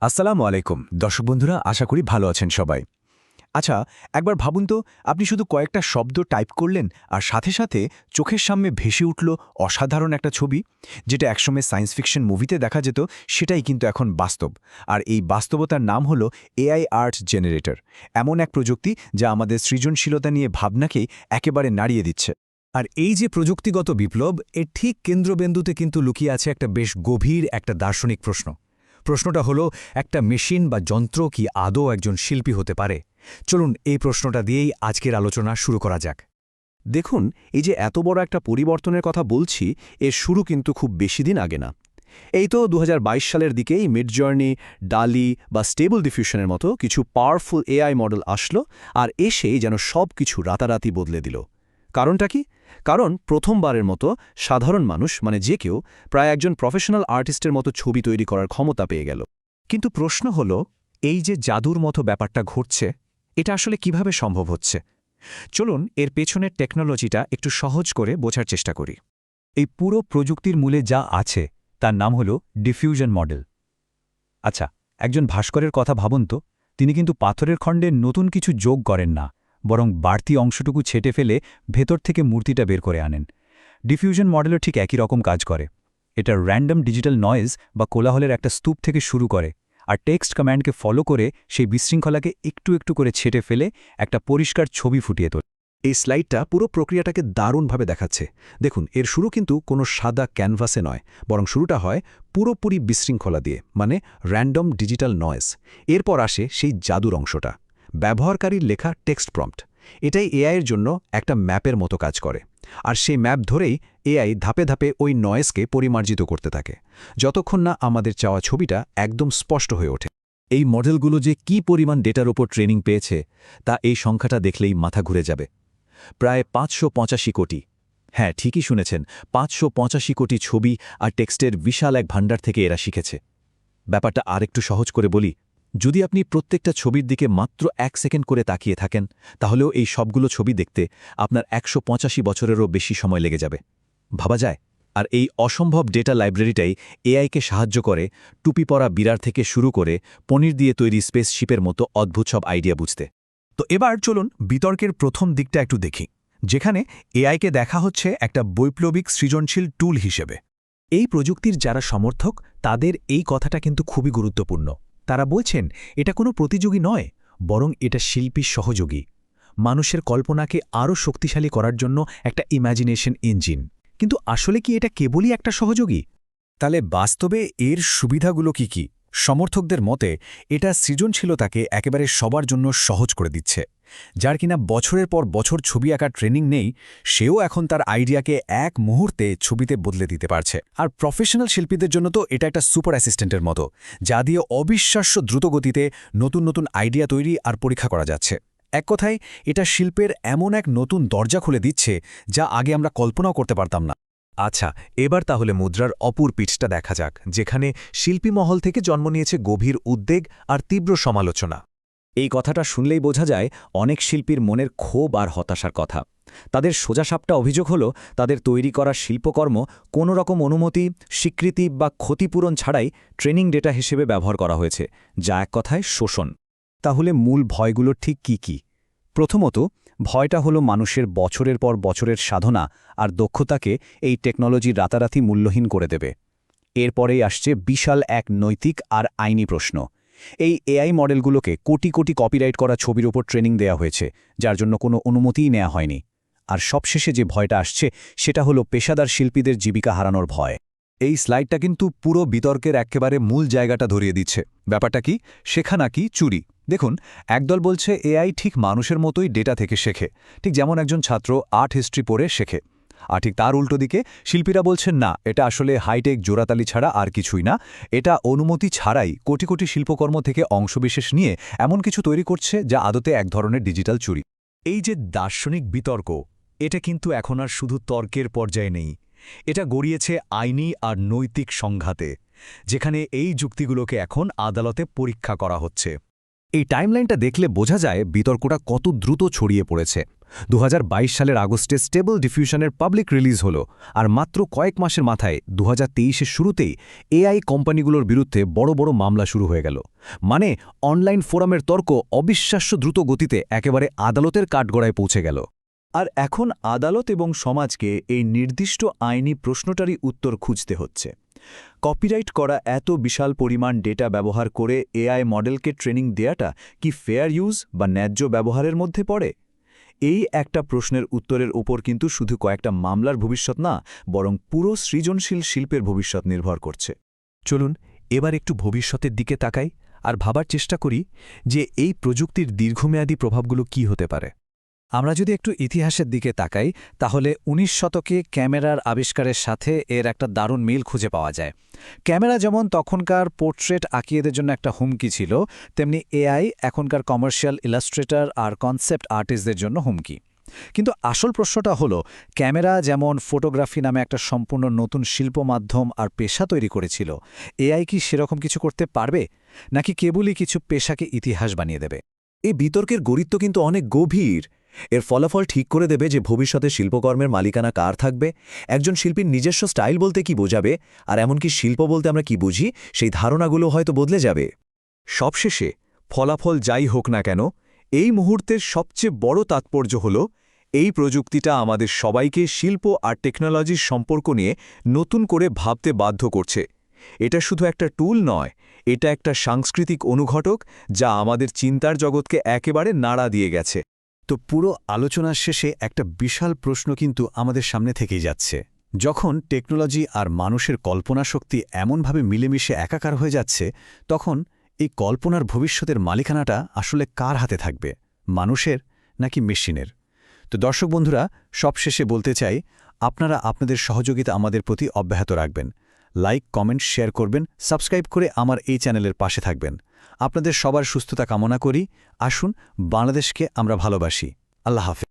আসসালামু আলাইকুম দর্শক বন্ধুরা, আশা করি ভালো আছেন সবাই। আচ্ছা, একবার ভাবুন তো, আপনি শুধু কয়েকটা শব্দ টাইপ করলেন আর সাথে সাথে চোখের সামনে ভেসে উঠল অসাধারণ একটা ছবি, যেটা একসময় সায়েন্স ফিকশন মুভিতে দেখা যেত, সেটাই কিন্তু এখন বাস্তব। আর এই বাস্তবতার নাম হলো এআই আর্ট জেনারেটর, এমন এক প্রযুক্তি যা আমাদের সৃজনশীলতা নিয়ে ভাবনাকেই একেবারে নাড়িয়ে দিচ্ছে। আর এই যে প্রযুক্তিগত বিপ্লব, এর ঠিক কেন্দ্রবিন্দুতে কিন্তু লুকিয়ে আছে একটা বেশ গভীর একটা দার্শনিক প্রশ্ন। প্রশ্নটা হলো, একটা মেশিন বা যন্ত্র কি আদৌ একজন শিল্পী হতে পারে? চলুন এই প্রশ্নটা দিয়েই আজকের আলোচনা শুরু করা যাক। দেখুন, এই যে এত বড় একটা পরিবর্তনের কথা বলছি, এর শুরু কিন্তু খুব বেশি দিন আগে না। এই তো ২০২২ সালের দিকেই মিডজার্নি, ডালি বা স্টেবল ডিফিউশনের মতো কিছু পাওয়ারফুল এআই মডেল আসলো, আর এসেই যেন সব কিছু রাতারাতি বদলে দিল। কারণটা কি? কারণ প্রথমবারের মতো সাধারণ মানুষ, মানে যে কেউ, প্রায় একজন প্রফেশনাল আর্টিস্টের মতো ছবি তৈরি করার ক্ষমতা পেয়ে গেল। কিন্তু প্রশ্ন হলো, এই যে জাদুর মতো ব্যাপারটা ঘটছে, এটা আসলে কিভাবে সম্ভব হচ্ছে? চলুন এর পেছনের টেকনোলজিটা একটু সহজ করে বোঝার চেষ্টা করি। এই পুরো প্রযুক্তির মূলে যা আছে তার নাম হলো ডিফিউশন মডেল। আচ্ছা, একজন ভাস্করের কথা ভাবুন তো। তিনি কিন্তু পাথরের খণ্ডে নতুন কিছু যোগ করেন না, বরং বাড়তি অংশটুকু ছেটে ফেলে ভেতর থেকে মূর্তিটা বের করে আনেন। ডিফিউশন মডেলও ঠিক একই রকম কাজ করে। এটা র্যান্ডম ডিজিটাল নয়েজ বা কোলাহলের একটা স্তূপ থেকে শুরু করে, আর টেক্সট কমান্ডকে ফলো করে সেই বিশৃঙ্খলাকে একটু একটু করে ছেটে ফেলে একটা পরিষ্কার ছবি ফুটিয়ে তোলে। এই স্লাইডটা পুরো প্রক্রিয়াটাকে দারুণভাবে দেখাচ্ছে। দেখুন, এর শুরু কিন্তু কোনো সাদা ক্যানভাসে নয়, বরং শুরুটা হয় পুরোপুরি বিশৃঙ্খলা দিয়ে, মানে র্যান্ডম ডিজিটাল নয়েজ। এরপর আসে সেই জাদুর অংশটা, ব্যবহারকারীর লেখা টেক্সট প্রম্পট। এটাই এআইয়ের জন্য একটা ম্যাপের মতো কাজ করে। আর সেই ম্যাপ ধরেই এআই ধাপে ধাপে ওই নয়েজকে পরিমার্জিত করতে থাকে, যতক্ষণ না আমাদের চাওয়া ছবিটা একদম স্পষ্ট হয়ে ওঠে। এই মডেলগুলো যে কী পরিমাণ ডেটার ওপর ট্রেনিং পেয়েছে, তা এই সংখ্যাটা দেখলেই মাথা ঘুরে যাবে। প্রায় ৫৮৫ কোটি। হ্যাঁ, ঠিকই শুনেছেন, ৫৮৫ কোটি ছবি আর টেক্সটের বিশাল এক ভাণ্ডার থেকে এরা শিখেছে। ব্যাপারটা আরেকটু সহজ করে বলি, যদি আপনি প্রত্যেকটা ছবির দিকে মাত্র ১ সেকেন্ড করে তাকিয়ে থাকেন, তাহলেও এই সবগুলো ছবি দেখতে আপনার ১৮৫ বছরেরও বেশি সময় লেগে যাবে। ভাবা যায়? আর এই অসম্ভব ডেটা লাইব্রেরিটাই এআইকে সাহায্য করে টুপি পরা বিড়ার থেকে শুরু করে পনির দিয়ে তৈরি স্পেসশিপের মতো অদ্ভুত সব আইডিয়া বুঝতে। তো এবার চলুন বিতর্কের প্রথম দিকটা একটু দেখি, যেখানে এআইকে দেখা হচ্ছে একটা বৈপ্লবিক সৃজনশীল টুল হিসেবে। এই প্রযুক্তির যারা সমর্থক, তাদের এই কথাটা কিন্তু খুবই গুরুত্বপূর্ণ। তারা বলছেন, এটা কোনো প্রতিযোগী নয়, বরং এটা শিল্পীর সহযোগী, মানুষের কল্পনাকে আরও শক্তিশালী করার জন্য একটা ইমাজিনেশন ইঞ্জিন। কিন্তু আসলে কি এটা কেবলই একটা সহযোগী? তাহলে বাস্তবে এর সুবিধাগুলো কি কি? সমর্থকদের মতে এটা সৃজনশীলতাকে একেবারে সবার জন্য সহজ করে দিচ্ছে। যার কিনা বছরের পর বছর ছবি আঁকার ট্রেনিং নেই, সেও এখন তার আইডিয়াকে এক মুহূর্তে ছবিতে বদলে দিতে পারছে। আর প্রফেশনাল শিল্পীদের জন্য তো এটা একটা সুপার অ্যাসিস্ট্যান্টের মতো, যা দিয়ে অবিশ্বাস্য দ্রুতগতিতে নতুন নতুন আইডিয়া তৈরি আর পরীক্ষা করা যাচ্ছে। এক কথায়, এটা শিল্পের এমন এক নতুন দরজা খুলে দিচ্ছে, যা আগে আমরা কল্পনাও করতে পারতাম না। আচ্ছা, এবার তাহলে মুদ্রার অপর পিঠটা দেখা যাক, যেখানে শিল্পী মহল থেকে জন্ম নিয়েছে গভীর উদ্বেগ আর তীব্র সমালোচনা। এই কথাটা শুনলেই বোঝা যায় অনেক শিল্পীর মনের ক্ষোভ আর হতাশার কথা। তাদের সোজাসাপটা অভিযোগ হলো, তাদের তৈরি করা শিল্পকর্ম কোনো রকম অনুমতি, স্বীকৃতি বা ক্ষতিপূরণ ছাড়াই ট্রেনিং ডেটা হিসেবে ব্যবহার করা হয়েছে, যা এক কথায় শোষণ। তাহলে মূল ভয়গুলো ঠিক কি কি? প্রথমত, ভয়টা হলো মানুষের বছরের পর বছরের সাধনা আর দক্ষতাকে এই টেকনোলজি রাতারাতি মূল্যহীন করে দেবে। এরপরেই আসছে বিশাল এক নৈতিক আর আইনি প্রশ্ন। এই এআই মডেলগুলোকে কোটি কোটি কপিরাইট করা ছবির ওপর ট্রেনিং দেওয়া হয়েছে, যার জন্য কোনো অনুমতিই নেওয়া হয়নি। আর সবশেষে যে ভয়টা আসছে, সেটা হলো পেশাদার শিল্পীদের জীবিকা হারানোর ভয়। এই স্লাইডটা কিন্তু পুরো বিতর্কের একেবারে মূল জায়গাটা ধরিয়ে দিচ্ছে। ব্যাপারটা কি? শেখা নাকি চুরি? দেখুন, একদল বলছে এআই ঠিক মানুষের মতোই ডেটা থেকে শেখে, ঠিক যেমন একজন ছাত্র আর্ট হিস্ট্রি পড়ে শেখে। আর ঠিক তার উল্টো দিকে শিল্পীরা বলছেন, না, এটা আসলে হাইটেক জোড়াতালি ছাড়া আর কিছুই না, এটা অনুমতি ছাড়াই কোটি কোটি শিল্পকর্ম থেকে অংশবিশেষ নিয়ে এমন কিছু তৈরি করছে, যা আদতে এক ধরনের ডিজিটাল চুরি। এই যে দার্শনিক বিতর্ক, এটা কিন্তু এখন আর শুধু তর্কের পর্যায়ে নেই, এটা গড়িয়েছে আইনি আর নৈতিক সংঘাতে, যেখানে এই যুক্তিগুলোকে এখন আদালতে পরীক্ষা করা হচ্ছে। এই টাইমলাইনটা দেখলে বোঝা যায় বিতর্কটা কত দ্রুত ছড়িয়ে পড়েছে। 2022 সালের আগস্টে স্টেবল ডিফিউশনের পাবলিক রিলিজ হলো, আর মাত্র কয়েক মাসের মাথায় 2023-এর শুরুতেই এআই কোম্পানিগুলোর বিরুদ্ধে বড় বড় মামলা শুরু হয়ে গেল। মানে অনলাইন ফোরামের তর্ক অবিশ্বাস্য দ্রুত গতিতে একেবারে আদালতের কাঠগড়ায় পৌঁছে গেল। আর এখন আদালত এবং সমাজকে এই নির্দিষ্ট আইনি প্রশ্নটারই উত্তর খুঁজতে হচ্ছে। কপিরাইট করা এত বিশাল পরিমাণ ডেটা ব্যবহার করে এআই মডেলকে ট্রেনিং দেয়াটা কি ফেয়ার ইউজ বা ন্যায্য ব্যবহারের মধ্যে পড়ে? এই একটা প্রশ্নের উত্তরের উপর কিন্তু শুধু কয়েকটা মামলার ভবিষ্যৎ না, বরং পুরো সৃজনশীল শিল্পের ভবিষ্যৎ নির্ভর করছে। চলুন এবার একটু ভবিষ্যতের দিকে তাকাই আর ভাবার চেষ্টা করি যে এই প্রযুক্তির দীর্ঘমেয়াদী প্রভাবগুলো কি হতে পারে। আমরা যদি একটু ইতিহাসের দিকে তাকাই, তাহলে 19 শতকে ক্যামেরার আবিষ্কারের সাথে এর একটা দারুণ মিল খুঁজে পাওয়া যায়। ক্যামেরা যেমন তখনকার পোর্ট্রেট আঁকিয়েদের জন্য একটা হুমকি ছিল, তেমনি এআই এখনকার কমার্শিয়াল ইলাস্ট্রেটর আর কনসেপ্ট আর্টিস্টদের জন্য হুমকি। কিন্তু আসল প্রশ্নটা হলো, ক্যামেরা যেমন ফটোগ্রাফি নামে একটা সম্পূর্ণ নতুন শিল্প মাধ্যম আর পেশা তৈরি করেছিল, এআই কি সেরকম কিছু করতে পারবে, নাকি কেবলই কিছু পেশাকে ইতিহাস বানিয়ে দেবে? এই বিতর্কের গুরুত্ব কিন্তু অনেক গভীর। এর ফলাফল ঠিক করে দেবে যে ভবিষ্যতে শিল্পকর্মের মালিকানা কার থাকবে, একজন শিল্পীর নিজস্ব স্টাইল বলতে কি বোঝাবে, আর এমনকি শিল্প বলতে আমরা কি বুঝি, সেই ধারণাগুলো হয়তো বদলে যাবে। সবশেষে ফলাফল যাই হোক না কেন, এই মুহূর্তের সবচেয়ে বড় তাৎপর্য হল এই প্রযুক্তিটা আমাদের সবাইকে শিল্প আর টেকনোলজির সম্পর্ক নিয়ে নতুন করে ভাবতে বাধ্য করছে। এটা শুধু একটা টুল নয়, এটা একটা সাংস্কৃতিক অনুঘটক যা আমাদের চিন্তার জগৎকে একেবারে নাড়া দিয়ে গেছে। তো পুরো আলোচনার শেষে একটা বিশাল প্রশ্ন কিন্তু আমাদের সামনে থেকেই যাচ্ছে। যখন টেকনোলজি আর মানুষের কল্পনাশক্তি এমনভাবে মিলেমিশে একাকার হয়ে যাচ্ছে, তখন এই কল্পনার ভবিষ্যতের মালিকানাটা আসলে কার হাতে থাকবে, মানুষের নাকি মেশিনের? তো দর্শক বন্ধুরা, সবশেষে বলতে চাই, আপনারা আপনাদের সহযোগিতা আমাদের প্রতি অব্যাহত রাখবেন। লাইক, কমেন্ট, শেয়ার করবেন, সাবস্ক্রাইব করে আমার এই চ্যানেলের পাশে থাকবেন। আপনাদের সবার সুস্থতা কামনা করি। আসুন বাংলাদেশকে আমরা ভালোবাসি। আল্লাহ হাফেজ।